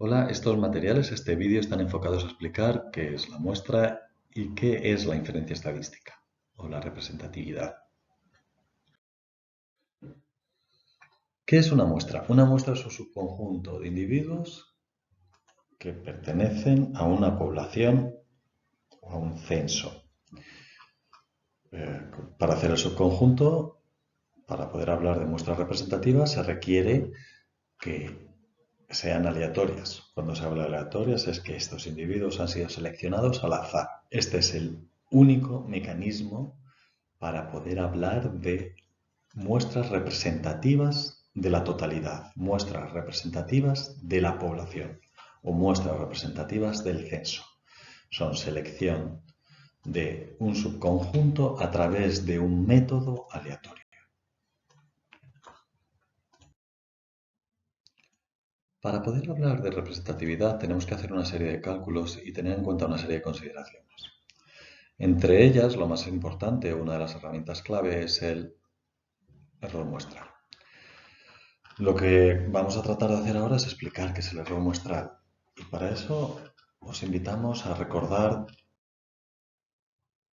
Hola, estos materiales, este vídeo están enfocados a explicar qué es la muestra y qué es la inferencia estadística o la representatividad. ¿Qué es una muestra? Una muestra es un subconjunto de individuos que pertenecen a una población o a un censo. Para hacer el subconjunto, para poder hablar de muestras representativas, se requiere que sean aleatorias. Cuando se habla de aleatorias es que estos individuos han sido seleccionados al azar. Este es el único mecanismo para poder hablar de muestras representativas de la totalidad, muestras representativas de la población o muestras representativas del censo. Son selección de un subconjunto a través de un método aleatorio. Para poder hablar de representatividad tenemos que hacer una serie de cálculos y tener en cuenta una serie de consideraciones. Entre ellas, lo más importante, una de las herramientas clave, es el error muestral. Lo que vamos a tratar de hacer ahora es explicar qué es el error muestral. Y para eso os invitamos a recordar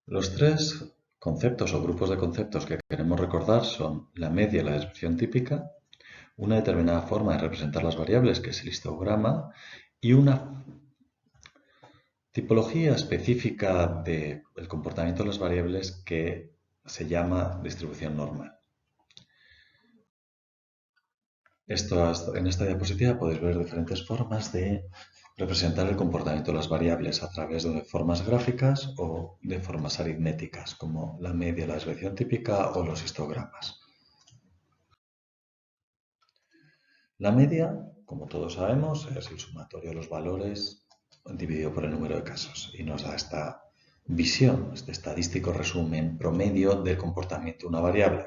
los tres conceptos o grupos de conceptos que queremos recordar son la media y la desviación típica, una determinada forma de representar las variables, que es el histograma, y una tipología específica del comportamiento de las variables que se llama distribución normal. En esta diapositiva podéis ver diferentes formas de representar el comportamiento de las variables a través de formas gráficas o de formas aritméticas, como la media, la desviación típica o los histogramas. La media, como todos sabemos, es el sumatorio de los valores dividido por el número de casos y nos da esta visión, este estadístico resumen promedio del comportamiento de una variable,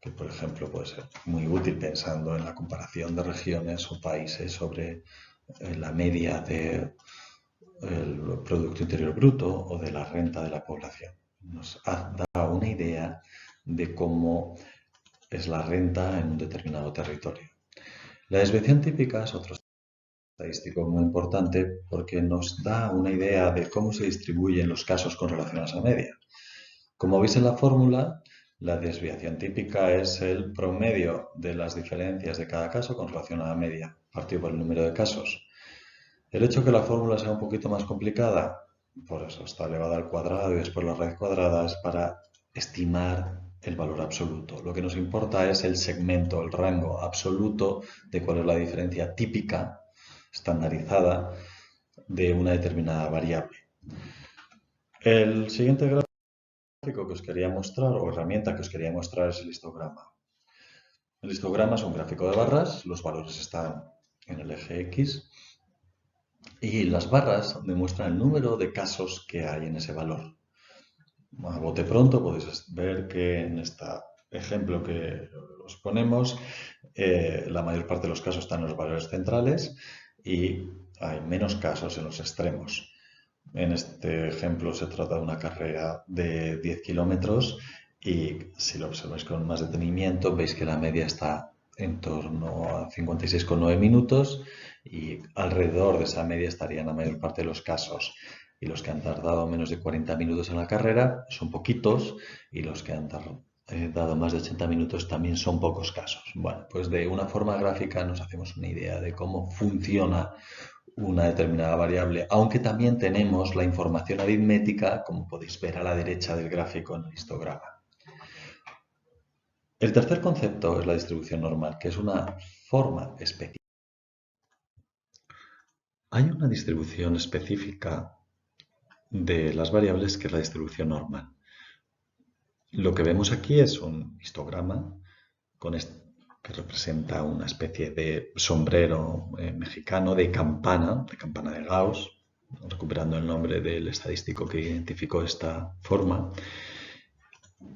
que por ejemplo puede ser muy útil pensando en la comparación de regiones o países sobre la media del Producto Interior Bruto o de la renta de la población. Nos da una idea de cómo es la renta en un determinado territorio. La desviación típica es otro estadístico muy importante porque nos da una idea de cómo se distribuyen los casos con relación a esa media. Como veis en la fórmula, la desviación típica es el promedio de las diferencias de cada caso con relación a la media, partido por el número de casos. El hecho de que la fórmula sea un poquito más complicada, por eso está elevada al cuadrado y después la raíz cuadrada, es para estimar el valor absoluto. Lo que nos importa es el segmento, el rango absoluto de cuál es la diferencia típica, estandarizada, de una determinada variable. El siguiente gráfico que os quería mostrar, o herramienta que os quería mostrar, es el histograma. El histograma es un gráfico de barras, los valores están en el eje X y las barras demuestran el número de casos que hay en ese valor. A bote pronto podéis ver que en este ejemplo que os ponemos, la mayor parte de los casos están en los valores centrales y hay menos casos en los extremos. En este ejemplo se trata de una carrera de 10 kilómetros y si lo observáis con más detenimiento veis que la media está en torno a 56,9 minutos y alrededor de esa media estarían la mayor parte de los casos. Y los que han tardado menos de 40 minutos en la carrera son poquitos y los que han dado más de 80 minutos también son pocos casos. Bueno, pues de una forma gráfica nos hacemos una idea de cómo funciona una determinada variable, aunque también tenemos la información aritmética, como podéis ver a la derecha del gráfico en el histograma. El tercer concepto es la distribución normal, que es una forma específica. Hay una distribución específica de las variables que es la distribución normal. Lo que vemos aquí es un histograma que representa una especie de sombrero mexicano de campana de Gauss, recuperando el nombre del estadístico que identificó esta forma.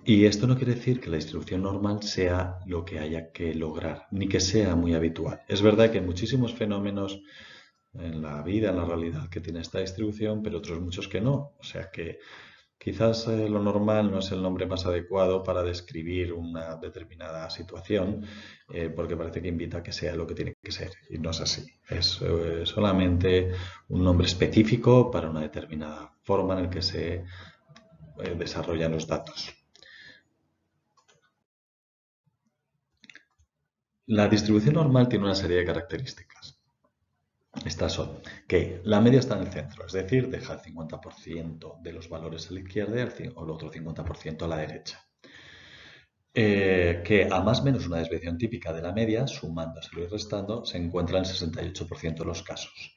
Y esto no quiere decir que la distribución normal sea lo que haya que lograr, ni que sea muy habitual. Es verdad que hay muchísimos fenómenos en la vida, en la realidad, que tiene esta distribución, pero otros muchos que no. O sea que Quizás lo normal no es el nombre más adecuado para describir una determinada situación, porque parece que invita a que sea lo que tiene que ser, y no es así. Es solamente un nombre específico para una determinada forma en la que se desarrollan los datos. La distribución normal tiene una serie de características. Estas son que la media está en el centro, es decir, deja el 50% de los valores a la izquierda y el otro 50% a la derecha. Que a más o menos una desviación típica de la media, sumándoselo y restando, se encuentra en el 68% de los casos.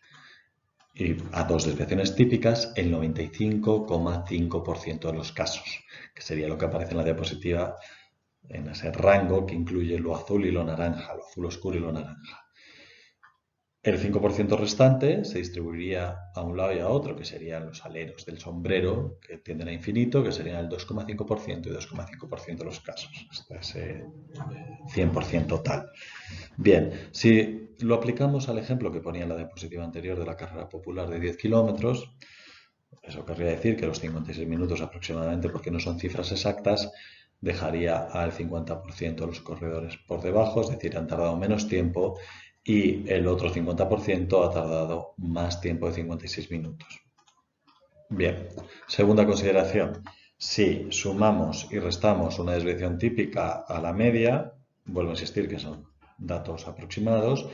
Y a dos desviaciones típicas, el 95,5% de los casos, que sería lo que aparece en la diapositiva en ese rango que incluye lo azul y lo naranja, lo azul oscuro y lo naranja. El 5% restante se distribuiría a un lado y a otro, que serían los aleros del sombrero, que tienden a infinito, que serían el 2,5% y 2,5% de los casos, hasta ese 100% total. Bien, si lo aplicamos al ejemplo que ponía en la diapositiva anterior de la carrera popular de 10 kilómetros, eso querría decir que los 56 minutos aproximadamente, porque no son cifras exactas, dejaría al 50% de los corredores por debajo, es decir, han tardado menos tiempo, y el otro 50% ha tardado más tiempo de 56 minutos. Bien, segunda consideración. Si sumamos y restamos una desviación típica a la media, vuelvo a insistir que son datos aproximados,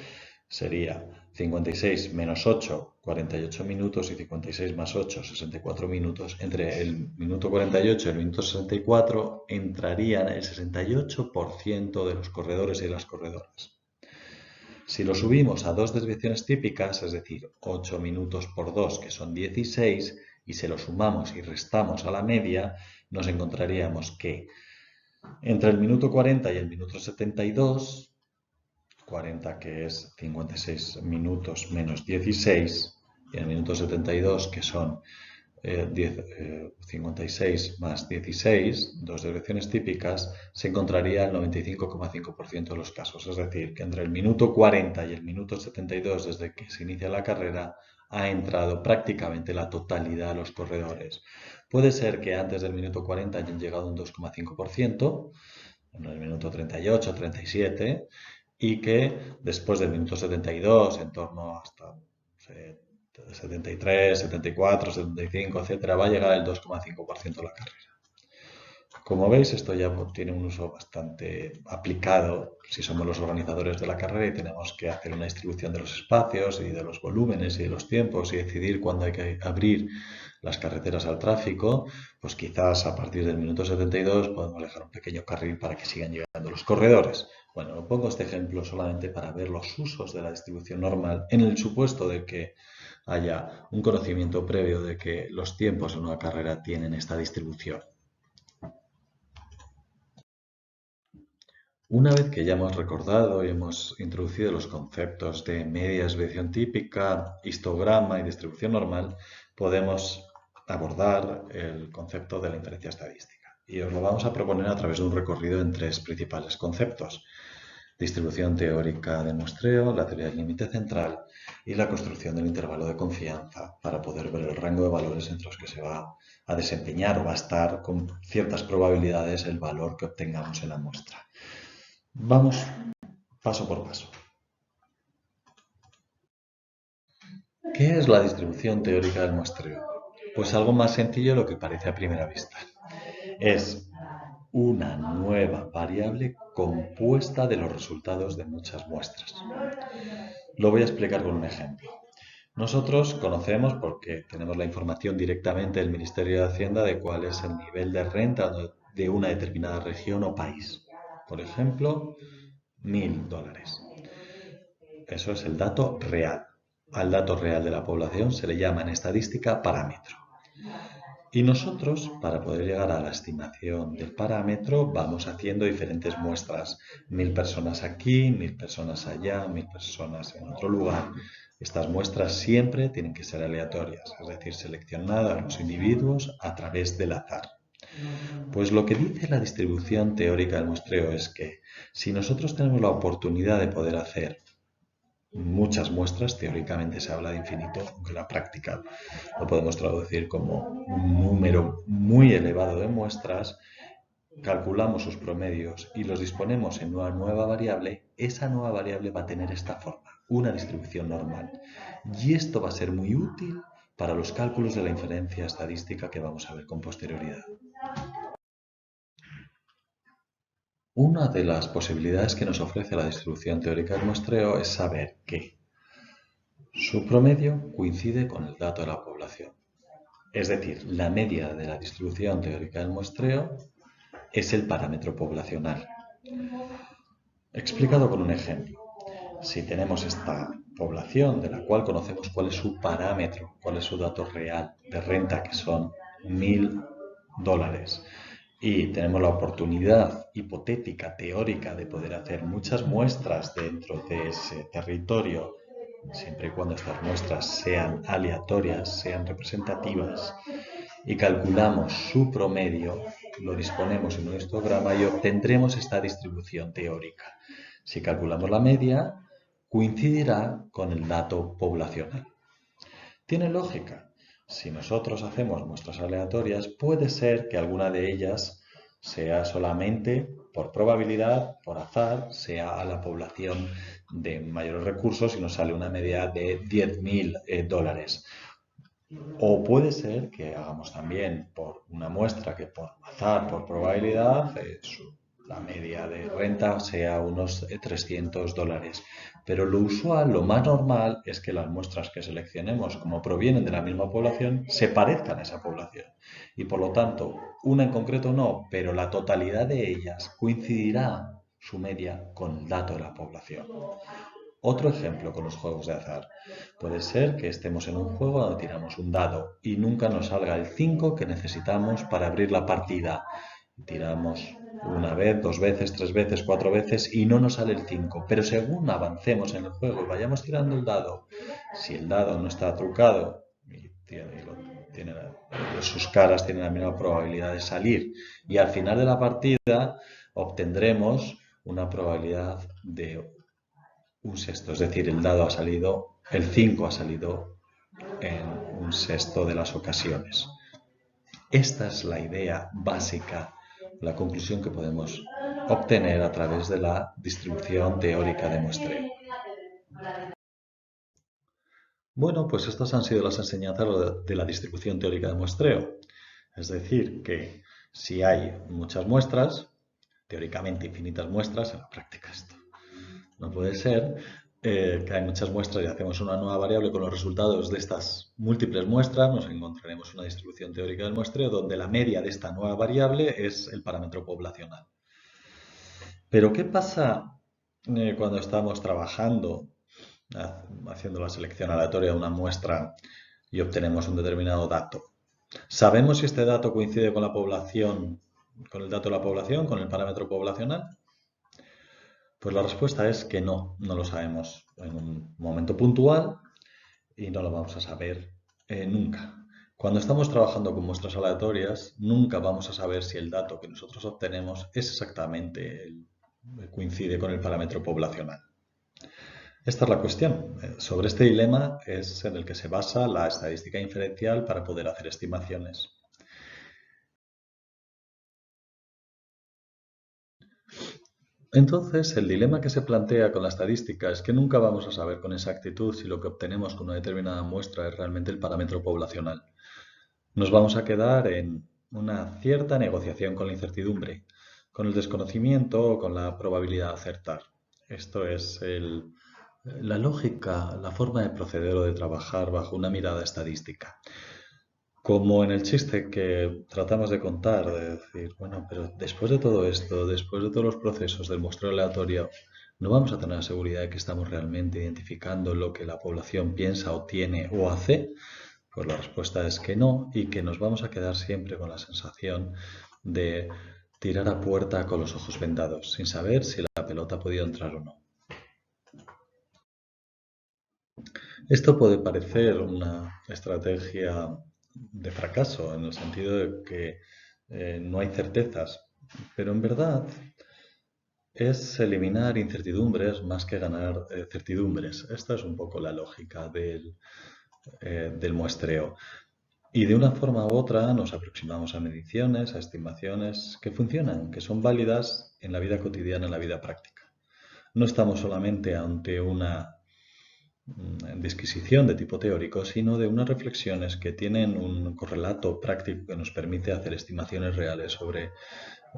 sería 56 menos 8, 48 minutos, y 56 más 8, 64 minutos. Entre el minuto 48 y el minuto 64 entrarían el 68% de los corredores y las corredoras. Si lo subimos a dos desviaciones típicas, es decir, 8 minutos por 2, que son 16, y se lo sumamos y restamos a la media, nos encontraríamos que entre el minuto 40 y el minuto 72, 40 que es 56 minutos menos 16, y el minuto 72 que son 56 más 16, dos desviaciones típicas, se encontraría el 95,5% de los casos. Es decir, que entre el minuto 40 y el minuto 72, desde que se inicia la carrera, ha entrado prácticamente la totalidad de los corredores. Puede ser que antes del minuto 40 hayan llegado un 2,5%, en el minuto 38, 37, y que después del minuto 72, en torno hasta 73, 74, 75, etcétera, va a llegar el 2,5% de la carrera. Como veis, esto ya tiene un uso bastante aplicado si somos los organizadores de la carrera y tenemos que hacer una distribución de los espacios y de los volúmenes y de los tiempos y decidir cuándo hay que abrir las carreteras al tráfico. Pues quizás a partir del minuto 72 podemos dejar un pequeño carril para que sigan llegando los corredores. Bueno, lo pongo este ejemplo solamente para ver los usos de la distribución normal en el supuesto de que haya un conocimiento previo de que los tiempos en una carrera tienen esta distribución. Una vez que ya hemos recordado y hemos introducido los conceptos de media desviación típica, histograma y distribución normal, podemos abordar el concepto de la inferencia estadística. Y os lo vamos a proponer a través de un recorrido en tres principales conceptos: distribución teórica de muestreo, la teoría del límite central y la construcción del intervalo de confianza para poder ver el rango de valores entre los que se va a desempeñar o va a estar con ciertas probabilidades el valor que obtengamos en la muestra. Vamos paso por paso. ¿Qué es la distribución teórica del muestreo? Pues algo más sencillo de lo que parece a primera vista. Es una nueva variable compuesta de los resultados de muchas muestras. Lo voy a explicar con un ejemplo. Nosotros conocemos, porque tenemos la información directamente del Ministerio de Hacienda, de cuál es el nivel de renta de una determinada región o país. Por ejemplo, $1000. Eso es el dato real. Al dato real de la población se le llama en estadística parámetro. Y nosotros, para poder llegar a la estimación del parámetro, vamos haciendo diferentes muestras. 1000 personas aquí, 1000 personas allá, 1000 personas en otro lugar. Estas muestras siempre tienen que ser aleatorias, es decir, seleccionadas a los individuos a través del azar. Pues lo que dice la distribución teórica del muestreo es que si nosotros tenemos la oportunidad de poder hacer muchas muestras, teóricamente se habla de infinito, aunque en la práctica lo podemos traducir como un número muy elevado de muestras, calculamos sus promedios y los disponemos en una nueva variable, esa nueva variable va a tener esta forma, una distribución normal. Y esto va a ser muy útil para los cálculos de la inferencia estadística que vamos a ver con posterioridad. Una de las posibilidades que nos ofrece la distribución teórica del muestreo es saber que su promedio coincide con el dato de la población. Es decir, la media de la distribución teórica del muestreo es el parámetro poblacional. Explicado con un ejemplo. Si tenemos esta población de la cual conocemos cuál es su parámetro, cuál es su dato real de renta, que son $1000, y tenemos la oportunidad hipotética, teórica, de poder hacer muchas muestras dentro de ese territorio, siempre y cuando estas muestras sean aleatorias, sean representativas, y calculamos su promedio, lo disponemos en un histograma y obtendremos esta distribución teórica. Si calculamos la media, coincidirá con el dato poblacional. Tiene lógica. Si nosotros hacemos muestras aleatorias, puede ser que alguna de ellas sea solamente por probabilidad, por azar, sea a la población de mayores recursos y nos sale una media de $10.000. O puede ser que hagamos también por una muestra que por azar, por probabilidad, la media de renta sea unos $300. Pero lo usual, lo más normal, es que las muestras que seleccionemos, como provienen de la misma población, se parezcan a esa población. Y por lo tanto, una en concreto no, pero la totalidad de ellas coincidirá su media con el dato de la población. Otro ejemplo con los juegos de azar. Puede ser que estemos en un juego donde tiramos un dado y nunca nos salga el 5 que necesitamos para abrir la partida. Tiramos una vez, dos veces, tres veces, cuatro veces y no nos sale el 5. Pero según avancemos en el juego y vayamos tirando el dado, si el dado no está trucado y sus caras tienen la misma probabilidad de salir y al final de la partida obtendremos una probabilidad de un sexto, es decir, el 5 ha salido en un sexto de las ocasiones. Esta es la idea básica, la conclusión que podemos obtener a través de la distribución teórica de muestreo. Bueno, pues estas han sido las enseñanzas de la distribución teórica de muestreo. Es decir, que si hay muchas muestras, teóricamente infinitas muestras, en la práctica esto no puede ser, que hay muchas muestras y hacemos una nueva variable con los resultados de estas múltiples muestras, nos encontraremos una distribución teórica del muestreo donde la media de esta nueva variable es el parámetro poblacional. Pero ¿qué pasa cuando estamos trabajando, haciendo la selección aleatoria de una muestra y obtenemos un determinado dato? ¿Sabemos si este dato coincide con la población, con el dato de la población, con el parámetro poblacional? Pues la respuesta es que no lo sabemos en un momento puntual y no lo vamos a saber nunca. Cuando estamos trabajando con muestras aleatorias, nunca vamos a saber si el dato que nosotros obtenemos es exactamente coincide con el parámetro poblacional. Esta es la cuestión. Sobre este dilema es en el que se basa la estadística inferencial para poder hacer estimaciones. Entonces, el dilema que se plantea con la estadística es que nunca vamos a saber con exactitud si lo que obtenemos con una determinada muestra es realmente el parámetro poblacional. Nos vamos a quedar en una cierta negociación con la incertidumbre, con el desconocimiento o con la probabilidad de acertar. Esto es la lógica, la forma de proceder o de trabajar bajo una mirada estadística. Como en el chiste que tratamos de contar, de decir, bueno, pero después de todo esto, después de todos los procesos del muestreo aleatorio, ¿no vamos a tener la seguridad de que estamos realmente identificando lo que la población piensa o tiene o hace? Pues la respuesta es que no y que nos vamos a quedar siempre con la sensación de tirar a puerta con los ojos vendados, sin saber si la pelota ha podido entrar o no. Esto puede parecer una estrategia de fracaso, en el sentido de que no hay certezas, pero en verdad es eliminar incertidumbres más que ganar certidumbres. Esta es un poco la lógica del muestreo. Y de una forma u otra nos aproximamos a mediciones, a estimaciones que funcionan, que son válidas en la vida cotidiana, en la vida práctica. No estamos solamente ante una disquisición de tipo teórico, sino de unas reflexiones que tienen un correlato práctico que nos permite hacer estimaciones reales sobre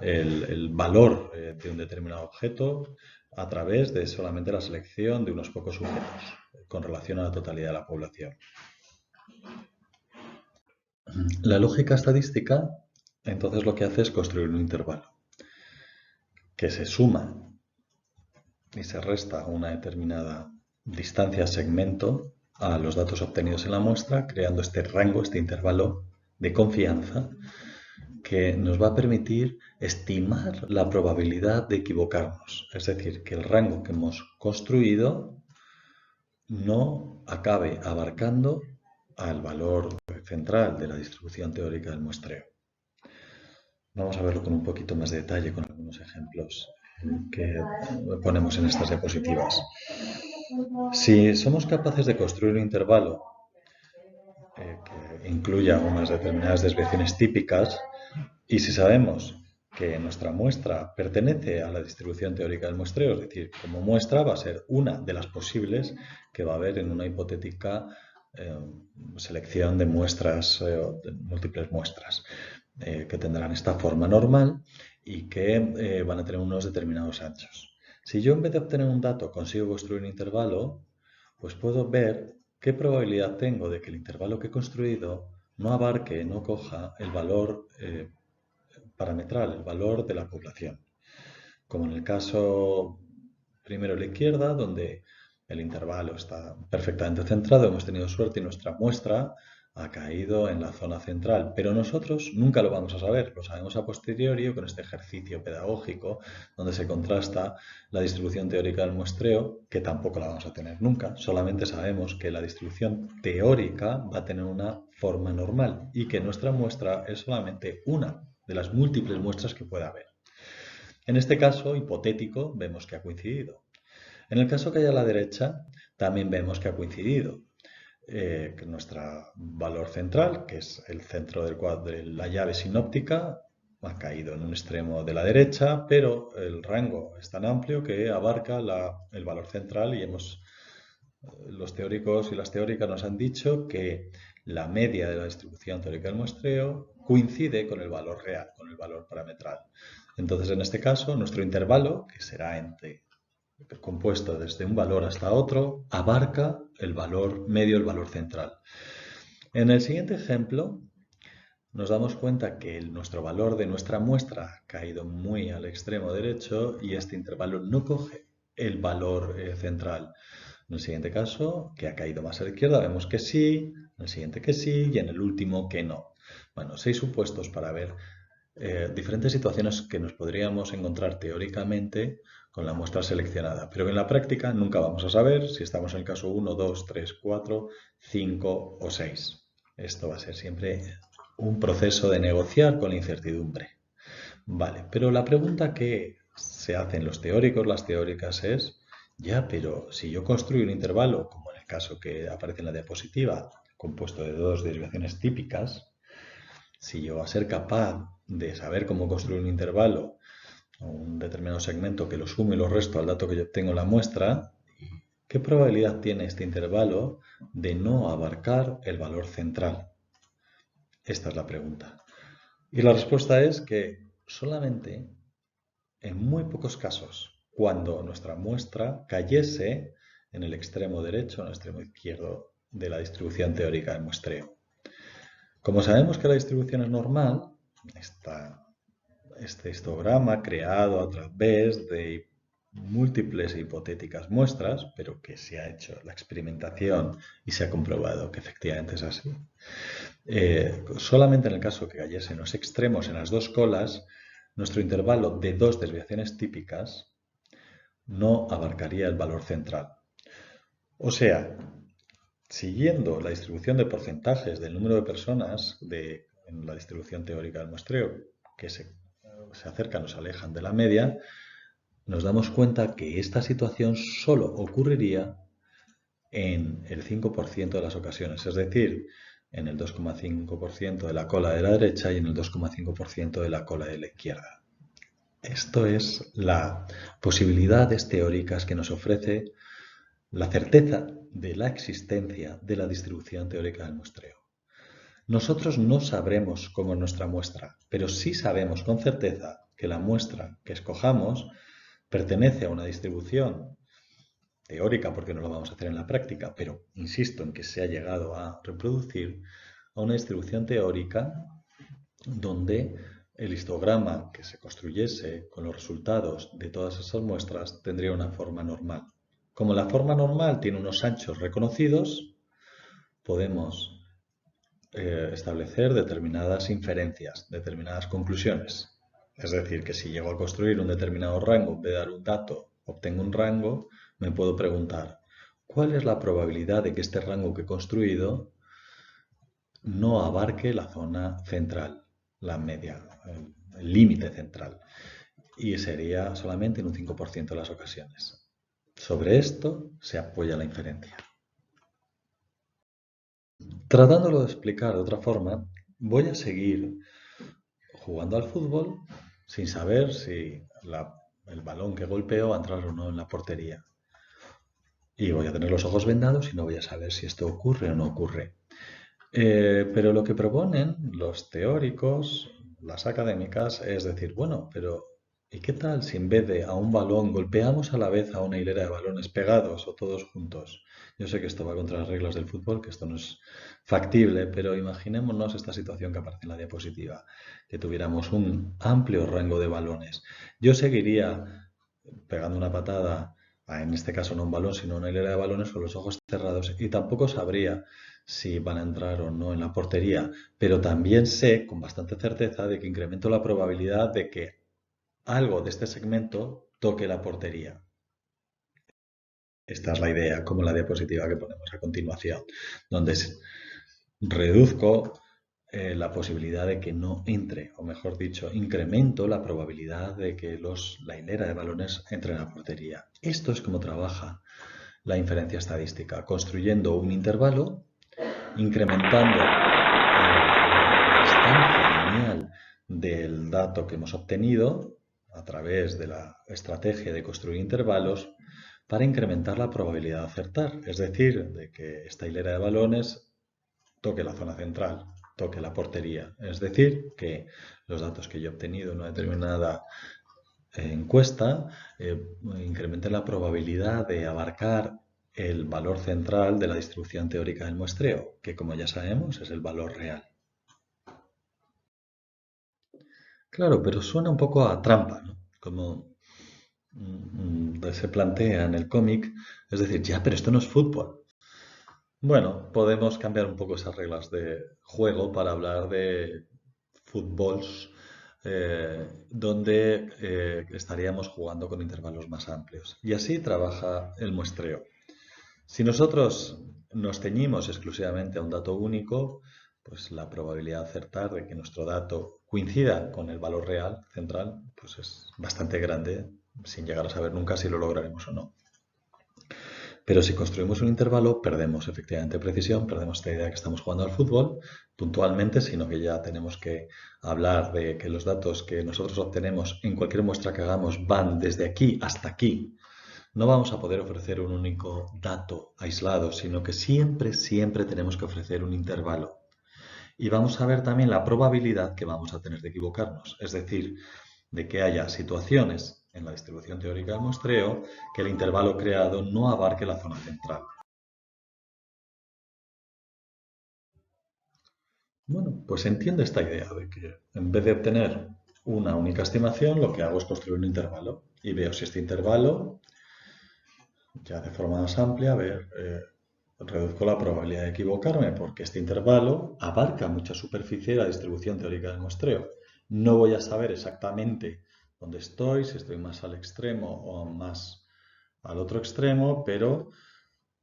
el valor de un determinado objeto a través de solamente la selección de unos pocos sujetos con relación a la totalidad de la población. La lógica estadística, entonces, lo que hace es construir un intervalo que se suma y se resta una determinada distancia segmento a los datos obtenidos en la muestra, creando este rango, este intervalo de confianza que nos va a permitir estimar la probabilidad de equivocarnos. Es decir, que el rango que hemos construido no acabe abarcando al valor central de la distribución teórica del muestreo. Vamos a verlo con un poquito más de detalle con algunos ejemplos que ponemos en estas diapositivas. Si somos capaces de construir un intervalo que incluya unas determinadas desviaciones típicas, y si sabemos que nuestra muestra pertenece a la distribución teórica del muestreo, es decir, como muestra va a ser una de las posibles que va a haber en una hipotética selección de muestras, de múltiples muestras, que tendrán esta forma normal y que van a tener unos determinados anchos. Si yo en vez de obtener un dato consigo construir un intervalo, pues puedo ver qué probabilidad tengo de que el intervalo que he construido no abarque, no coja el valor parametral, el valor de la población. Como en el caso primero a la izquierda, donde el intervalo está perfectamente centrado, hemos tenido suerte y nuestra muestra ha caído en la zona central, pero nosotros nunca lo vamos a saber, lo sabemos a posteriori con este ejercicio pedagógico donde se contrasta la distribución teórica del muestreo, que tampoco la vamos a tener nunca, solamente sabemos que la distribución teórica va a tener una forma normal y que nuestra muestra es solamente una de las múltiples muestras que puede haber. En este caso hipotético vemos que ha coincidido. En el caso que hay a la derecha también vemos que ha coincidido. Que nuestro valor central, que es el centro del cuadro de la llave sinóptica, ha caído en un extremo de la derecha, pero el rango es tan amplio que abarca el valor central y los teóricos y las teóricas nos han dicho que la media de la distribución teórica del muestreo coincide con el valor real, con el valor parametral. Entonces, en este caso, nuestro intervalo, que será compuesto desde un valor hasta otro, abarca el valor medio, el valor central. En el siguiente ejemplo, nos damos cuenta que nuestro valor de nuestra muestra ha caído muy al extremo derecho y este intervalo no coge el valor central. En el siguiente caso, que ha caído más a la izquierda, vemos que sí, en el siguiente que sí y en el último que no. Bueno, 6 supuestos para ver diferentes situaciones que nos podríamos encontrar teóricamente con la muestra seleccionada, pero en la práctica nunca vamos a saber si estamos en el caso 1, 2, 3, 4, 5 o 6. Esto va a ser siempre un proceso de negociar con la incertidumbre. Vale, pero la pregunta que se hacen los teóricos, las teóricas es, ya, pero si yo construyo un intervalo, como en el caso que aparece en la diapositiva, compuesto de dos desviaciones típicas, si yo va a ser capaz de saber cómo construir un intervalo o un determinado segmento que lo sume y lo resto al dato que yo obtengo en la muestra, ¿qué probabilidad tiene este intervalo de no abarcar el valor central? Esta es la pregunta. Y la respuesta es que solamente en muy pocos casos, cuando nuestra muestra cayese en el extremo derecho o en el extremo izquierdo de la distribución teórica del muestreo. Como sabemos que la distribución es normal, este histograma creado a través de múltiples e hipotéticas muestras, pero que se ha hecho la experimentación y se ha comprobado que efectivamente es así. Solamente en el caso que cayesen los extremos en las dos colas, nuestro intervalo de dos desviaciones típicas no abarcaría el valor central. O sea, siguiendo la distribución de porcentajes del número de personas en la distribución teórica del muestreo que se acercan o se alejan de la media, nos damos cuenta que esta situación solo ocurriría en el 5% de las ocasiones, es decir, en el 2,5% de la cola de la derecha y en el 2,5% de la cola de la izquierda. Esto es la posibilidades teóricas que nos ofrece la certeza de la existencia de la distribución teórica del muestreo. Nosotros no sabremos cómo es nuestra muestra, pero sí sabemos con certeza que la muestra que escojamos pertenece a una distribución teórica, porque no lo vamos a hacer en la práctica, pero insisto en que se ha llegado a reproducir a una distribución teórica donde el histograma que se construyese con los resultados de todas esas muestras tendría una forma normal. Como la forma normal tiene unos anchos reconocidos, podemos establecer determinadas inferencias, determinadas conclusiones. Es decir, que si llego a construir un determinado rango, en vez de dar un dato, obtengo un rango, me puedo preguntar, ¿cuál es la probabilidad de que este rango que he construido no abarque la zona central, la media, el límite central? Y sería solamente en un 5% de las ocasiones. Sobre esto se apoya la inferencia. Tratándolo de explicar de otra forma, voy a seguir jugando al fútbol sin saber si el balón que golpeo va a entrar o no en la portería. Y voy a tener los ojos vendados y no voy a saber si esto ocurre o no ocurre. Pero lo que proponen los teóricos, las académicas, es decir, bueno, pero ¿y qué tal si en vez de a un balón golpeamos a la vez a una hilera de balones pegados o todos juntos? Yo sé que esto va contra las reglas del fútbol, que esto no es factible, pero imaginémonos esta situación que aparece en la diapositiva, que tuviéramos un amplio rango de balones. Yo seguiría pegando una patada, en este caso no un balón, sino una hilera de balones con los ojos cerrados y tampoco sabría si van a entrar o no en la portería, pero también sé con bastante certeza de que incremento la probabilidad de que algo de este segmento toque la portería. Esta es la idea, como la diapositiva que ponemos a continuación, donde reduzco la posibilidad de que no entre, o mejor dicho, incremento la probabilidad de que la hilera de balones entre en la portería. Esto es como trabaja la inferencia estadística, construyendo un intervalo, incrementando la distancia lineal del dato que hemos obtenido a través de la estrategia de construir intervalos para incrementar la probabilidad de acertar, es decir, de que esta hilera de balones toque la zona central, toque la portería. Es decir, que los datos que yo he obtenido en una determinada encuesta incrementen la probabilidad de abarcar el valor central de la distribución teórica del muestreo, que como ya sabemos es el valor real. Claro, pero suena un poco a trampa, ¿no? Como se plantea en el cómic, es decir, ya, pero esto no es fútbol. Bueno, podemos cambiar un poco esas reglas de juego para hablar de fútbols donde estaríamos jugando con intervalos más amplios. Y así trabaja el muestreo. Si nosotros nos ceñimos exclusivamente a un dato único, pues la probabilidad de acertar de que nuestro dato coincida con el valor real central, pues es bastante grande, sin llegar a saber nunca si lo lograremos o no. Pero si construimos un intervalo, perdemos efectivamente precisión, perdemos esta idea de que estamos jugando al fútbol puntualmente, sino que ya tenemos que hablar de que los datos que nosotros obtenemos en cualquier muestra que hagamos van desde aquí hasta aquí. No vamos a poder ofrecer un único dato aislado, sino que siempre tenemos que ofrecer un intervalo. Y vamos a ver también la probabilidad que vamos a tener de equivocarnos, es decir, de que haya situaciones en la distribución teórica del muestreo que el intervalo creado no abarque la zona central. Bueno, pues entiende esta idea de que en vez de obtener una única estimación, lo que hago es construir un intervalo y veo si este intervalo, ya de forma más amplia, reduzco la probabilidad de equivocarme porque este intervalo abarca mucha superficie de la distribución teórica del muestreo. No voy a saber exactamente dónde estoy, si estoy más al extremo o más al otro extremo, pero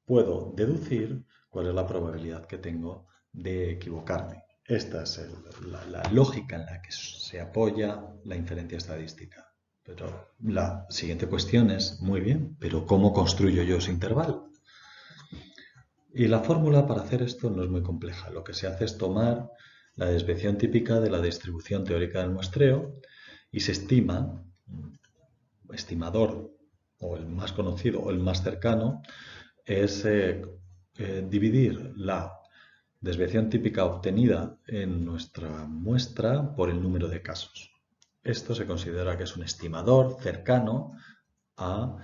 puedo deducir cuál es la probabilidad que tengo de equivocarme. Esta es la lógica en la que se apoya la inferencia estadística. Pero la siguiente cuestión es, muy bien, pero ¿cómo construyo yo ese intervalo? Y la fórmula para hacer esto no es muy compleja. Lo que se hace es tomar la desviación típica de la distribución teórica del muestreo y se estima, estimador o el más conocido o el más cercano, es dividir la desviación típica obtenida en nuestra muestra por el número de casos. Esto se considera que es un estimador cercano a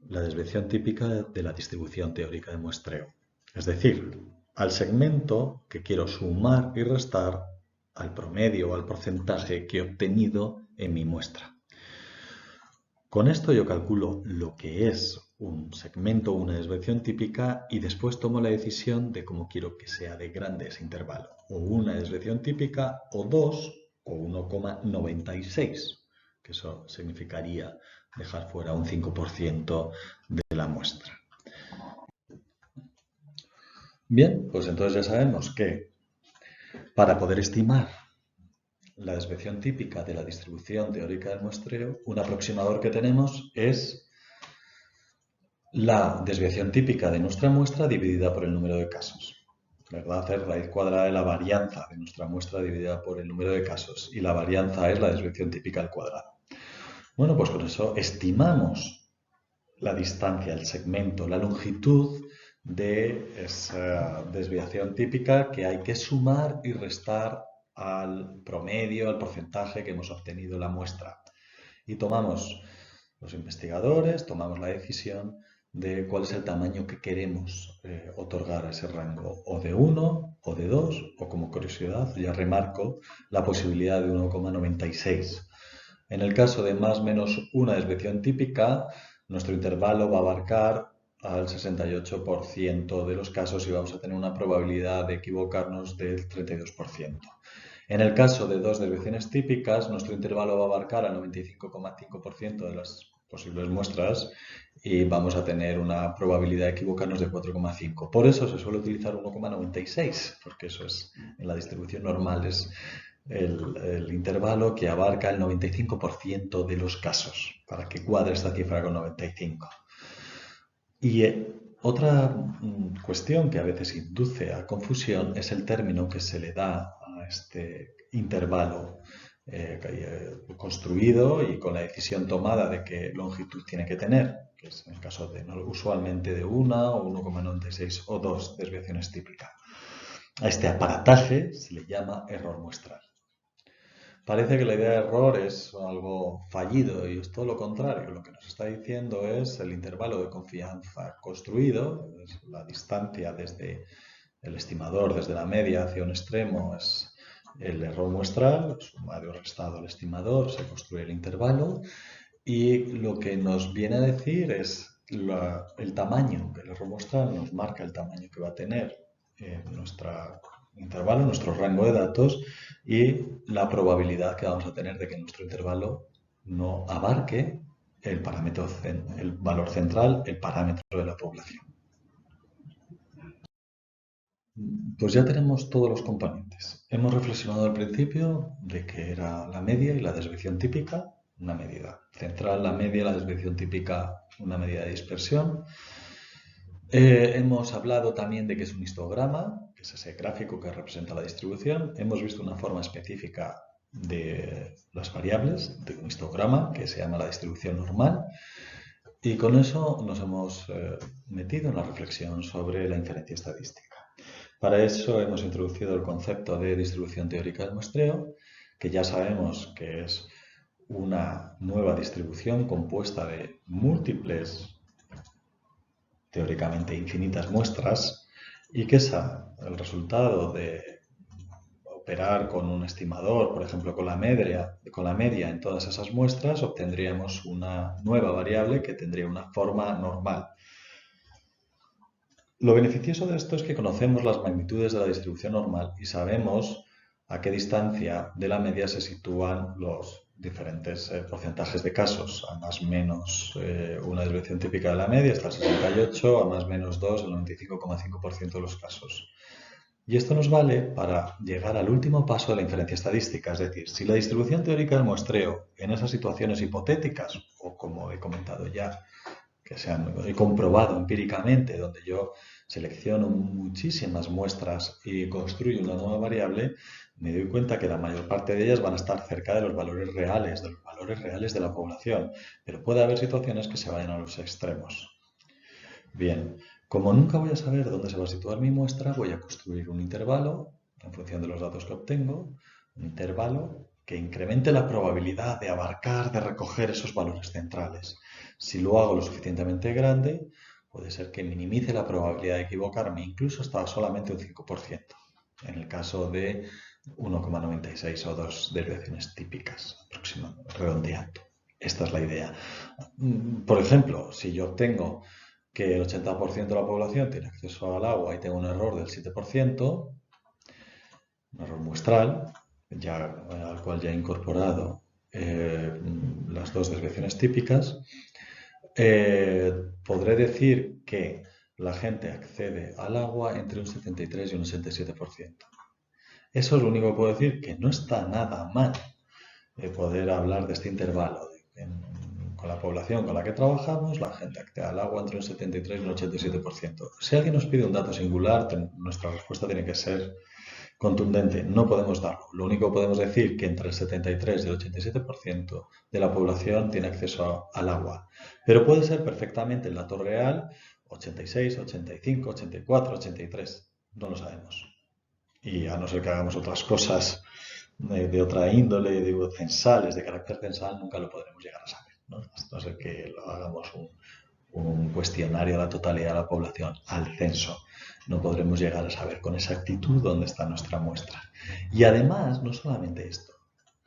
la desviación típica de la distribución teórica de muestreo. Es decir, al segmento que quiero sumar y restar al promedio o al porcentaje que he obtenido en mi muestra. Con esto yo calculo lo que es un segmento o una desviación típica y después tomo la decisión de cómo quiero que sea de grande ese intervalo. O una desviación típica o 2 o 1,96, que eso significaría dejar fuera un 5% de la muestra. Bien, pues entonces ya sabemos que para poder estimar la desviación típica de la distribución teórica del muestreo, un aproximador que tenemos es la desviación típica de nuestra muestra dividida por el número de casos. ¿Verdad? Es raíz cuadrada de la varianza de nuestra muestra dividida por el número de casos. Y la varianza es la desviación típica al cuadrado. Bueno, pues con eso estimamos la distancia, el segmento, la longitud de esa desviación típica que hay que sumar y restar al promedio, al porcentaje que hemos obtenido en la muestra. Y tomamos, los investigadores, tomamos la decisión de cuál es el tamaño que queremos otorgar a ese rango, o de 1, o de 2, o como curiosidad, ya remarco la posibilidad de 1,96. En el caso de más o menos una desviación típica, nuestro intervalo va a abarcar al 68% de los casos y vamos a tener una probabilidad de equivocarnos del 32%. En el caso de dos desviaciones típicas, nuestro intervalo va a abarcar al 95,5% de las posibles muestras y vamos a tener una probabilidad de equivocarnos de 4,5. Por eso se suele utilizar 1,96, porque eso es, en la distribución normal es el intervalo que abarca el 95% de los casos, para que cuadre esta cifra con 95. Y otra cuestión que a veces induce a confusión es el término que se le da a este intervalo construido y con la decisión tomada de qué longitud tiene que tener, que es en el caso de usualmente de 1 o 1,96 o 2 desviaciones típicas. A este aparataje se le llama error muestral. Parece que la idea de error es algo fallido y es todo lo contrario. Lo que nos está diciendo es el intervalo de confianza construido, es la distancia desde el estimador, desde la media hacia un extremo, es el error muestral, sumado o restado al estimador, se construye el intervalo y lo que nos viene a decir es el tamaño, que el error muestral nos marca el tamaño que va a tener nuestro intervalo, nuestro rango de datos y la probabilidad que vamos a tener de que nuestro intervalo no abarque el parámetro, el valor central, el parámetro de la población. Pues ya tenemos todos los componentes. Hemos reflexionado al principio de que era la media y la desviación típica, una medida central, la media, la desviación típica, una medida de dispersión. Hemos hablado también de que es un histograma, que es ese gráfico que representa la distribución. Hemos visto una forma específica de las variables de un histograma que se llama la distribución normal. Y con eso nos hemos metido en la reflexión sobre la inferencia estadística. Para eso hemos introducido el concepto de distribución teórica del muestreo, que ya sabemos que es una nueva distribución compuesta de múltiples, teóricamente infinitas muestras, y que es el resultado de operar con un estimador, por ejemplo con la media en todas esas muestras, obtendríamos una nueva variable que tendría una forma normal. Lo beneficioso de esto es que conocemos las magnitudes de la distribución normal y sabemos a qué distancia de la media se sitúan los diferentes porcentajes de casos. A más menos una desviación típica de la media está el 68, a más menos 2 el 95,5% de los casos. Y esto nos vale para llegar al último paso de la inferencia estadística, es decir, si la distribución teórica del muestreo en esas situaciones hipotéticas, o como he comentado ya, que he comprobado empíricamente, donde yo selecciono muchísimas muestras y construyo una nueva variable, me doy cuenta que la mayor parte de ellas van a estar cerca de los valores reales, de la población, pero puede haber situaciones que se vayan a los extremos. Bien, como nunca voy a saber dónde se va a situar mi muestra, voy a construir un intervalo en función de los datos que obtengo, un intervalo que incremente la probabilidad de abarcar, de recoger esos valores centrales. Si lo hago lo suficientemente grande, puede ser que minimice la probabilidad de equivocarme incluso hasta solamente un 5%, en el caso de 1,96 o 2 desviaciones típicas, redondeando. Esta es la idea. Por ejemplo, si yo obtengo que el 80% de la población tiene acceso al agua y tengo un error del 7%, un error muestral, al cual ya he incorporado las dos desviaciones típicas, podré decir que la gente accede al agua entre un 73 y un 87%. Eso es lo único que puedo decir, que no está nada mal poder hablar de este intervalo. Con la población con la que trabajamos, la gente accede al agua entre un 73 y un 87%. Si alguien nos pide un dato singular, nuestra respuesta tiene que ser contundente. No podemos darlo. Lo único que podemos decir es que entre el 73 y el 87% de la población tiene acceso al agua. Pero puede ser perfectamente el dato real 86, 85, 84, 83. No lo sabemos. Y a no ser que hagamos otras cosas de otra índole, digo, censales, de carácter censal, nunca lo podremos llegar a saber, ¿no? A no ser que lo hagamos un cuestionario a la totalidad de la población, al censo. No podremos llegar a saber con exactitud dónde está nuestra muestra. Y además, no solamente esto,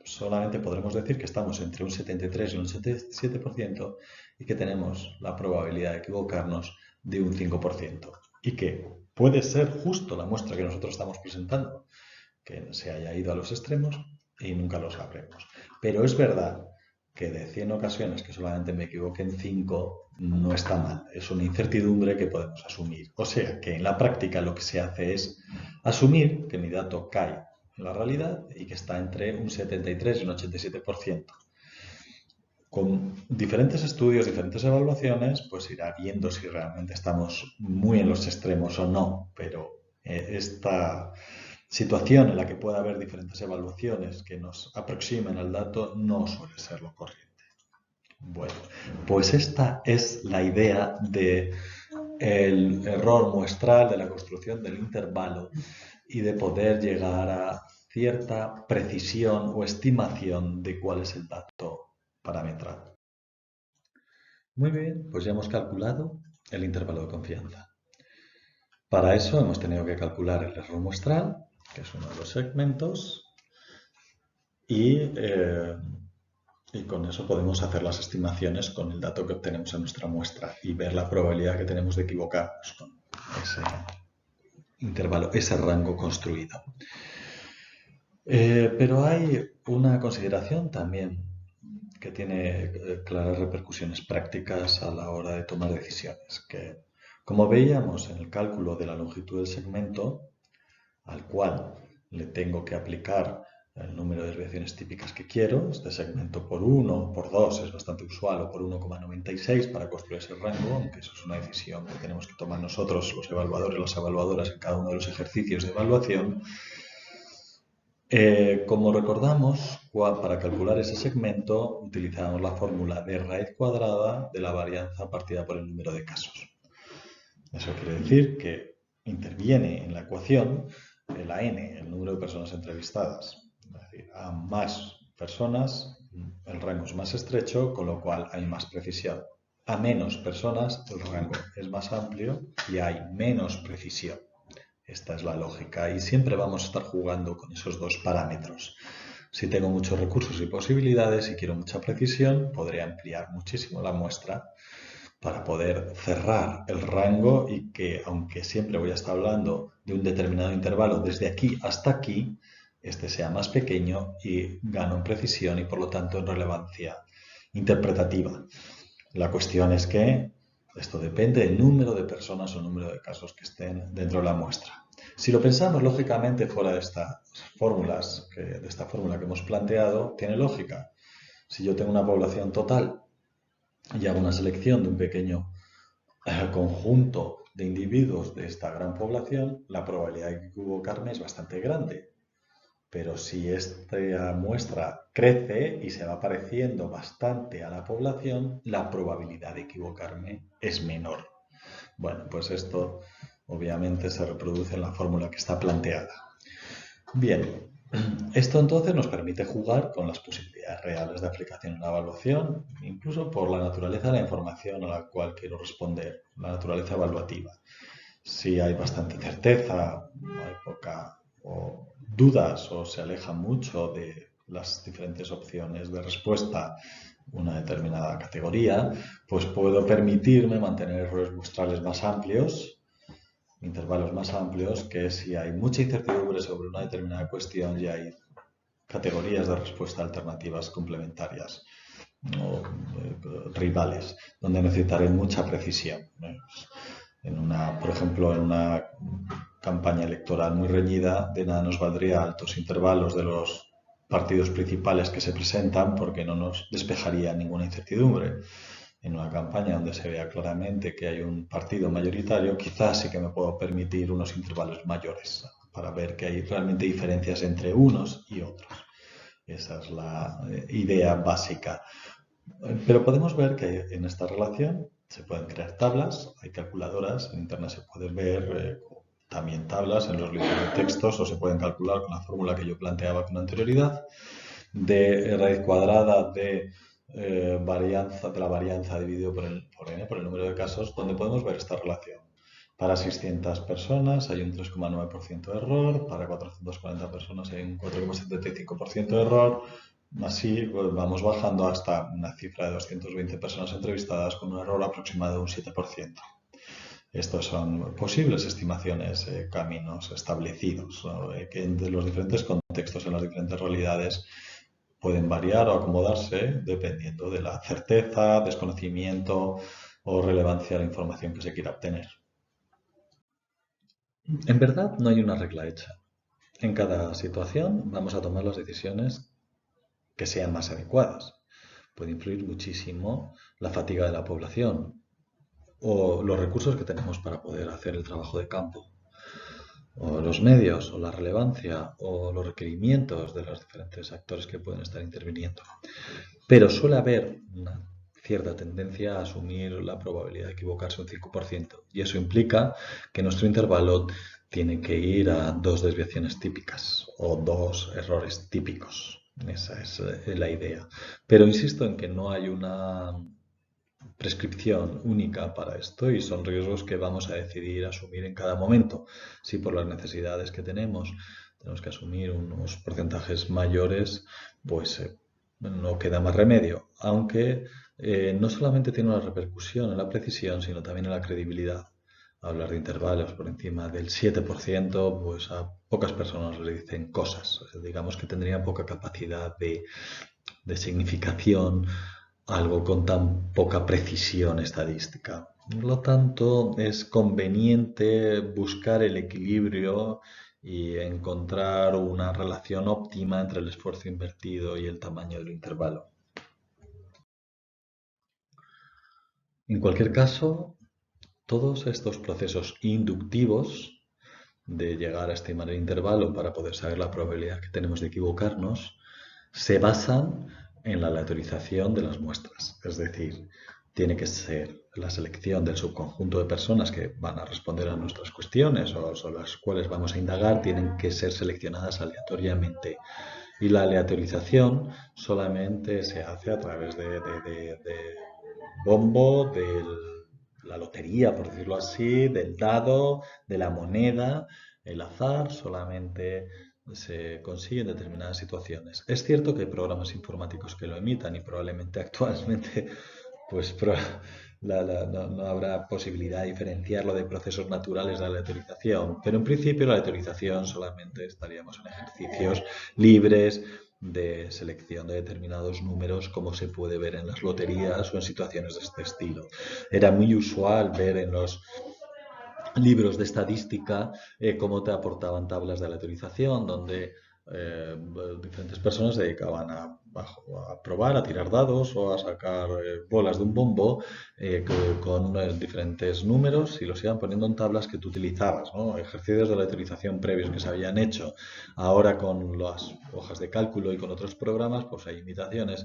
solamente podremos decir que estamos entre un 73 y un 77% y que tenemos la probabilidad de equivocarnos de un 5%. Y que puede ser justo la muestra que nosotros estamos presentando, que se haya ido a los extremos y nunca lo sabremos. Pero es verdad que de 100 ocasiones que solamente me equivoque en 5 no está mal. Es una incertidumbre que podemos asumir. O sea que en la práctica lo que se hace es asumir que mi dato cae en la realidad y que está entre un 73 y un 87%. Con diferentes estudios, diferentes evaluaciones, pues irá viendo si realmente estamos muy en los extremos o no. Pero esta situación en la que pueda haber diferentes evaluaciones que nos aproximen al dato no suele ser lo corriente. Bueno, pues esta es la idea del error muestral, de la construcción del intervalo y de poder llegar a cierta precisión o estimación de cuál es el dato parametrado. Muy bien, pues ya hemos calculado el intervalo de confianza. Para eso hemos tenido que calcular el error muestral, que es uno de los segmentos, y con eso podemos hacer las estimaciones con el dato que obtenemos en nuestra muestra y ver la probabilidad que tenemos de equivocarnos con ese intervalo, ese rango construido. Pero hay una consideración también que tiene claras repercusiones prácticas a la hora de tomar decisiones, que como veíamos en el cálculo de la longitud del segmento, al cual le tengo que aplicar el número de desviaciones típicas que quiero, este segmento por 1, por 2 es bastante usual, o por 1,96 para construir ese rango, aunque eso es una decisión que tenemos que tomar nosotros, los evaluadores, las evaluadoras, en cada uno de los ejercicios de evaluación. Como recordamos, para calcular ese segmento utilizamos la fórmula de raíz cuadrada de la varianza partida por el número de casos. Eso quiere decir que interviene en la ecuación la n, el número de personas entrevistadas. Es decir, a más personas el rango es más estrecho, con lo cual hay más precisión. A menos personas el rango es más amplio y hay menos precisión. Esta es la lógica y siempre vamos a estar jugando con esos dos parámetros. Si tengo muchos recursos y posibilidades y quiero mucha precisión, podré ampliar muchísimo la muestra para poder cerrar el rango y que, aunque siempre voy a estar hablando de un determinado intervalo desde aquí hasta aquí, este sea más pequeño y gano en precisión y por lo tanto en relevancia interpretativa. La cuestión es que esto depende del número de personas o número de casos que estén dentro de la muestra. Si lo pensamos lógicamente fuera de estas fórmulas, de esta fórmula que hemos planteado, tiene lógica. Si yo tengo una población total y hago una selección de un pequeño conjunto de individuos de esta gran población, la probabilidad de equivocarme es bastante grande. Pero si esta muestra crece y se va pareciendo bastante a la población, la probabilidad de equivocarme es menor. Bueno, pues esto obviamente se reproduce en la fórmula que está planteada. Bien, esto entonces nos permite jugar con las posibilidades reales de aplicación en la evaluación, incluso por la naturaleza de la información a la cual quiero responder, la naturaleza evaluativa. Si hay bastante certeza, no hay poca o dudas o se aleja mucho de las diferentes opciones de respuesta una determinada categoría, pues puedo permitirme mantener errores muestrales más amplios, intervalos más amplios, que si hay mucha incertidumbre sobre una determinada cuestión y hay categorías de respuesta alternativas complementarias o rivales, donde necesitaré mucha precisión. Por ejemplo, en una campaña electoral muy reñida, de nada nos valdría altos intervalos de los partidos principales que se presentan porque no nos despejaría ninguna incertidumbre. En una campaña donde se vea claramente que hay un partido mayoritario, quizás sí que me puedo permitir unos intervalos mayores para ver que hay realmente diferencias entre unos y otros. Esa es la idea básica. Pero podemos ver que en esta relación se pueden crear tablas, hay calculadoras, en Internet se pueden ver también tablas en los libros de textos o se pueden calcular con la fórmula que yo planteaba con anterioridad de raíz cuadrada de la varianza dividido por n, por el número de casos, donde podemos ver esta relación. Para 600 personas hay un 3,9% de error, para 440 personas hay un 4,75% de error. Así pues, vamos bajando hasta una cifra de 220 personas entrevistadas con un error aproximado de un 7%. Estos son posibles estimaciones, caminos establecidos, ¿no? Que en los diferentes contextos, en las diferentes realidades, pueden variar o acomodarse dependiendo de la certeza, desconocimiento o relevancia de la información que se quiera obtener. En verdad, no hay una regla hecha. En cada situación vamos a tomar las decisiones que sean más adecuadas. Puede influir muchísimo la fatiga de la población o los recursos que tenemos para poder hacer el trabajo de campo, o los medios, o la relevancia, o los requerimientos de los diferentes actores que pueden estar interviniendo. Pero suele haber una cierta tendencia a asumir la probabilidad de equivocarse un 5%, y eso implica que nuestro intervalo tiene que ir a 2 desviaciones típicas o 2 errores típicos. Esa es la idea. Pero insisto en que no hay una prescripción única para esto y son riesgos que vamos a decidir asumir en cada momento. Si por las necesidades que tenemos que asumir unos porcentajes mayores, pues no queda más remedio, aunque no solamente tiene una repercusión en la precisión, sino también en la credibilidad. Hablar de intervalos por encima del 7%, pues a pocas personas le dicen cosas. Digamos que tendría poca capacidad de significación algo con tan poca precisión estadística. Por lo tanto, es conveniente buscar el equilibrio y encontrar una relación óptima entre el esfuerzo invertido y el tamaño del intervalo. En cualquier caso, todos estos procesos inductivos de llegar a estimar el intervalo para poder saber la probabilidad que tenemos de equivocarnos se basan en la aleatorización de las muestras. Es decir, tiene que ser la selección del subconjunto de personas que van a responder a nuestras cuestiones o sobre las cuales vamos a indagar, tienen que ser seleccionadas aleatoriamente. Y la aleatorización solamente se hace a través de bombo, de la lotería, por decirlo así, del dado, de la moneda. El azar solamente se consigue en determinadas situaciones. Es cierto que hay programas informáticos que lo imitan y probablemente actualmente pues no habrá posibilidad de diferenciarlo de procesos naturales de aleatorización, pero en principio la aleatorización solamente estaríamos en ejercicios libres de selección de determinados números, como se puede ver en las loterías o en situaciones de este estilo. Era muy usual ver en los libros de estadística, cómo te aportaban tablas de aleatorización, donde diferentes personas se dedicaban a probar, a tirar dados o a sacar bolas de un bombo con diferentes números y los iban poniendo en tablas que tú utilizabas, ¿no? Ejercicios de aleatorización previos que se habían hecho. Ahora con las hojas de cálculo y con otros programas, pues hay imitaciones,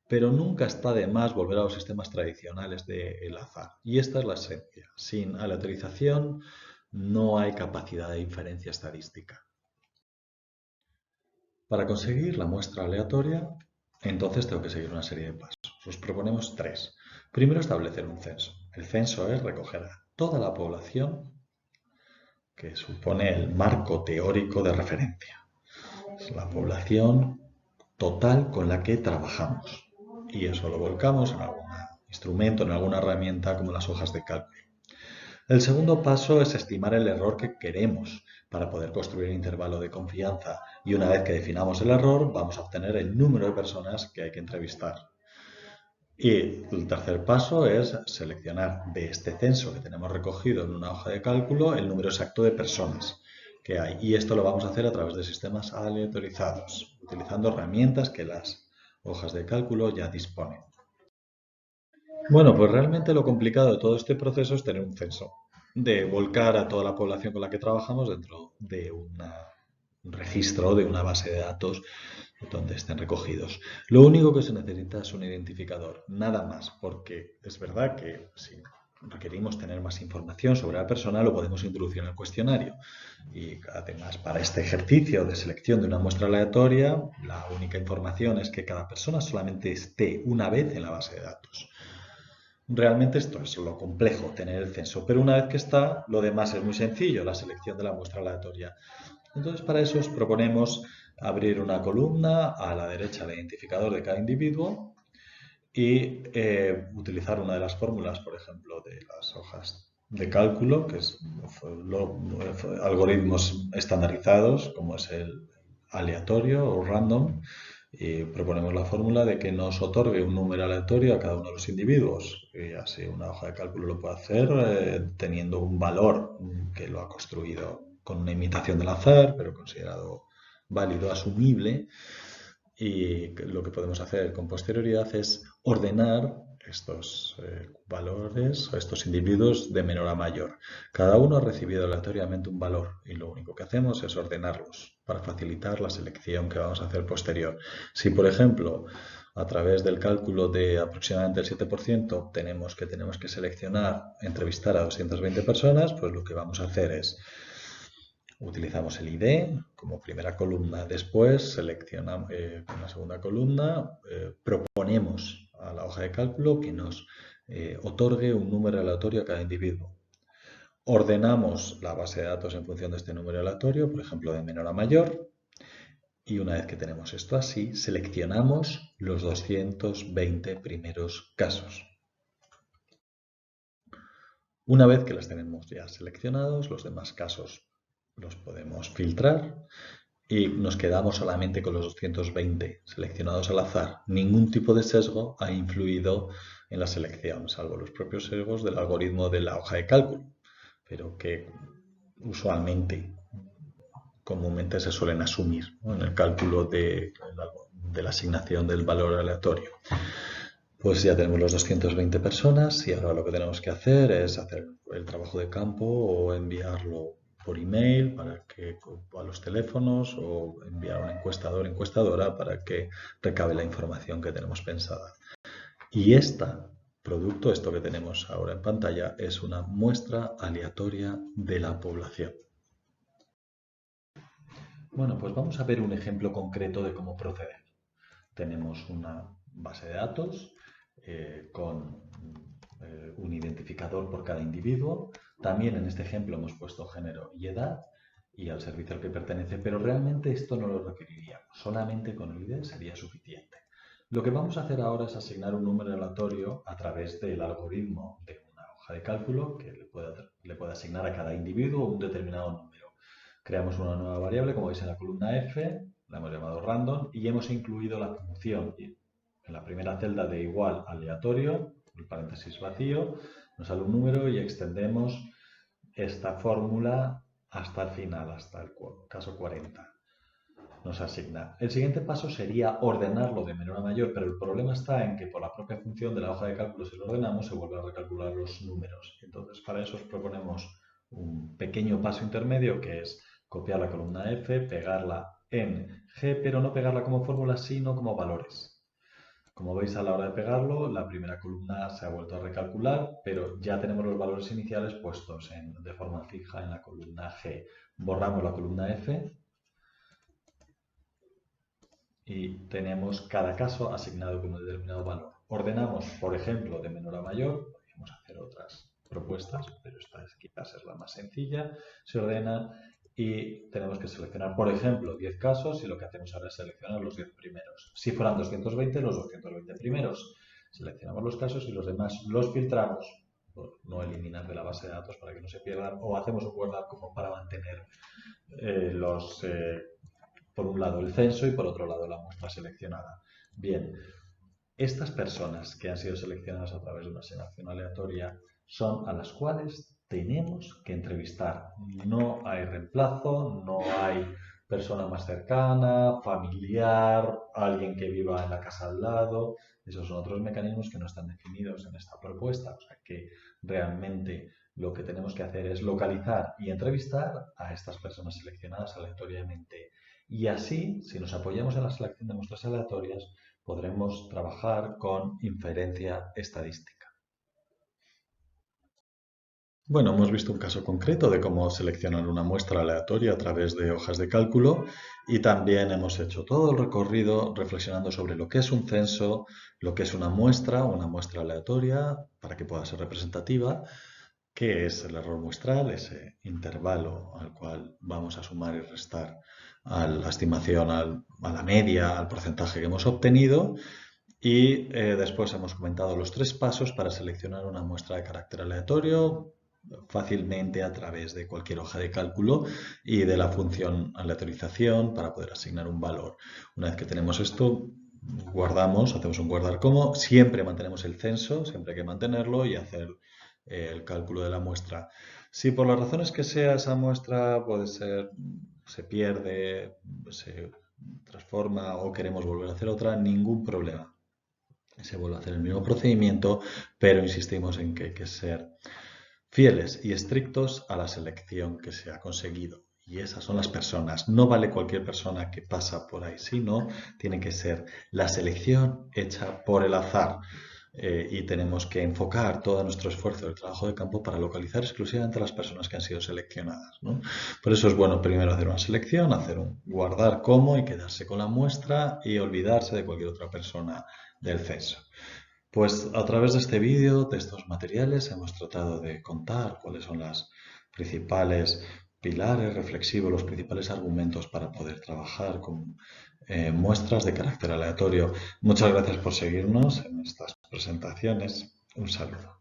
pero nunca está de más volver a los sistemas tradicionales del azar. Y esta es la esencia. Sin aleatorización no hay capacidad de inferencia estadística. Para conseguir la muestra aleatoria, entonces tengo que seguir una serie de pasos. Os proponemos tres. Primero, establecer un censo. El censo es recoger a toda la población que supone el marco teórico de referencia. Es la población total con la que trabajamos. Y eso lo volcamos en algún instrumento, en alguna herramienta como las hojas de cálculo. El segundo paso es estimar el error que queremos para poder construir un intervalo de confianza y una vez que definamos el error vamos a obtener el número de personas que hay que entrevistar. Y el tercer paso es seleccionar de este censo que tenemos recogido en una hoja de cálculo el número exacto de personas que hay. Y esto lo vamos a hacer a través de sistemas aleatorizados, utilizando herramientas que las hojas de cálculo ya disponen. Bueno, pues realmente lo complicado de todo este proceso es tener un censo, de volcar a toda la población con la que trabajamos dentro de un registro, de una base de datos donde estén recogidos. Lo único que se necesita es un identificador, nada más, porque es verdad que si requerimos tener más información sobre la persona, lo podemos introducir en el cuestionario. Y además, para este ejercicio de selección de una muestra aleatoria, la única información es que cada persona solamente esté una vez en la base de datos. Realmente esto es lo complejo, tener el censo, pero una vez que está, lo demás es muy sencillo, la selección de la muestra aleatoria. Entonces, para eso os proponemos abrir una columna a la derecha del identificador de cada individuo y utilizar una de las fórmulas, por ejemplo, de las hojas de cálculo, que es algoritmos estandarizados, como es el aleatorio o random, y proponemos la fórmula de que nos otorgue un número aleatorio a cada uno de los individuos. Y así una hoja de cálculo lo puede hacer teniendo un valor que lo ha construido con una imitación del azar, pero considerado válido, asumible. Y lo que podemos hacer con posterioridad es ordenar estos valores, estos individuos de menor a mayor. Cada uno ha recibido aleatoriamente un valor y lo único que hacemos es ordenarlos para facilitar la selección que vamos a hacer posterior. Si, por ejemplo, a través del cálculo de aproximadamente el 7% tenemos que seleccionar, entrevistar a 220 personas, pues lo que vamos a hacer es utilizamos el ID como primera columna, después seleccionamos con la segunda columna, proponemos a la hoja de cálculo que nos otorgue un número aleatorio a cada individuo. Ordenamos la base de datos en función de este número aleatorio, por ejemplo, de menor a mayor, y una vez que tenemos esto así, seleccionamos los 220 primeros casos. Una vez que las tenemos ya seleccionados, los demás casos los podemos filtrar y nos quedamos solamente con los 220 seleccionados al azar. Ningún tipo de sesgo ha influido en la selección, salvo los propios sesgos del algoritmo de la hoja de cálculo, pero que usualmente, comúnmente se suelen asumir, ¿no?, en el cálculo de la asignación del valor aleatorio. Pues ya tenemos los 220 personas y ahora lo que tenemos que hacer es hacer el trabajo de campo o enviarlo por email para que a los teléfonos o enviar a un encuestador o encuestadora para que recabe la información que tenemos pensada. Y esto que tenemos ahora en pantalla, es una muestra aleatoria de la población. Bueno, pues vamos a ver un ejemplo concreto de cómo proceder. Tenemos una base de datos con un identificador por cada individuo. También en este ejemplo hemos puesto género y edad y al servicio al que pertenece, pero realmente esto no lo requeriríamos. Solamente con el ID sería suficiente. Lo que vamos a hacer ahora es asignar un número aleatorio a través del algoritmo de una hoja de cálculo que le puede asignar a cada individuo un determinado número. Creamos una nueva variable, como veis en la columna F, la hemos llamado random y hemos incluido la función en la primera celda de igual aleatorio, el paréntesis vacío, nos sale un número y extendemos esta fórmula hasta el final, hasta el caso 40. Nos asigna. El siguiente paso sería ordenarlo de menor a mayor, pero el problema está en que por la propia función de la hoja de cálculo, si lo ordenamos, se vuelve a recalcular los números. Entonces, para eso os proponemos un pequeño paso intermedio, que es copiar la columna F, pegarla en G, pero no pegarla como fórmula, sino como valores. Como veis, a la hora de pegarlo, la primera columna se ha vuelto a recalcular, pero ya tenemos los valores iniciales puestos de forma fija en la columna G. Borramos la columna F y tenemos cada caso asignado con un determinado valor. Ordenamos, por ejemplo, de menor a mayor, podríamos hacer otras propuestas, pero esta quizás es la más sencilla. Se ordena y tenemos que seleccionar, por ejemplo, 10 casos y lo que hacemos ahora es seleccionar los 10 primeros. Si fueran 220, los 220 primeros. Seleccionamos los casos y los demás los filtramos, por no eliminar de la base de datos para que no se pierdan, o hacemos un guardar como para mantener por un lado el censo y por otro lado la muestra seleccionada. Bien, estas personas que han sido seleccionadas a través de una selección aleatoria son a las cuales tenemos que entrevistar. No hay reemplazo, no hay persona más cercana, familiar, alguien que viva en la casa al lado. Esos son otros mecanismos que no están definidos en esta propuesta. O sea que realmente lo que tenemos que hacer es localizar y entrevistar a estas personas seleccionadas aleatoriamente. Y así, si nos apoyamos en la selección de muestras aleatorias, podremos trabajar con inferencia estadística. Bueno, hemos visto un caso concreto de cómo seleccionar una muestra aleatoria a través de hojas de cálculo y también hemos hecho todo el recorrido reflexionando sobre lo que es un censo, lo que es una muestra aleatoria para que pueda ser representativa, qué es el error muestral, ese intervalo al cual vamos a sumar y restar a la estimación, a la media, al porcentaje que hemos obtenido. Y después hemos comentado los 3 pasos para seleccionar una muestra de carácter aleatorio fácilmente a través de cualquier hoja de cálculo y de la función aleatorización para poder asignar un valor. Una vez que tenemos esto, guardamos, hacemos un guardar como, siempre mantenemos el censo, siempre hay que mantenerlo y hacer el cálculo de la muestra. Si por las razones que sea esa muestra puede ser, se pierde, se transforma o queremos volver a hacer otra, ningún problema. Se vuelve a hacer el mismo procedimiento, pero insistimos en que hay que ser fieles y estrictos a la selección que se ha conseguido. Y esas son las personas. No vale cualquier persona que pasa por ahí, sino tiene que ser la selección hecha por el azar. Y tenemos que enfocar todo nuestro esfuerzo del trabajo de campo para localizar exclusivamente a las personas que han sido seleccionadas, ¿no? Por eso es bueno primero hacer una selección, hacer un guardar como y quedarse con la muestra y olvidarse de cualquier otra persona del censo. Pues a través de este vídeo, de estos materiales, hemos tratado de contar cuáles son las principales pilares reflexivos, los principales argumentos para poder trabajar con muestras de carácter aleatorio. Muchas gracias por seguirnos en estas presentaciones. Un saludo.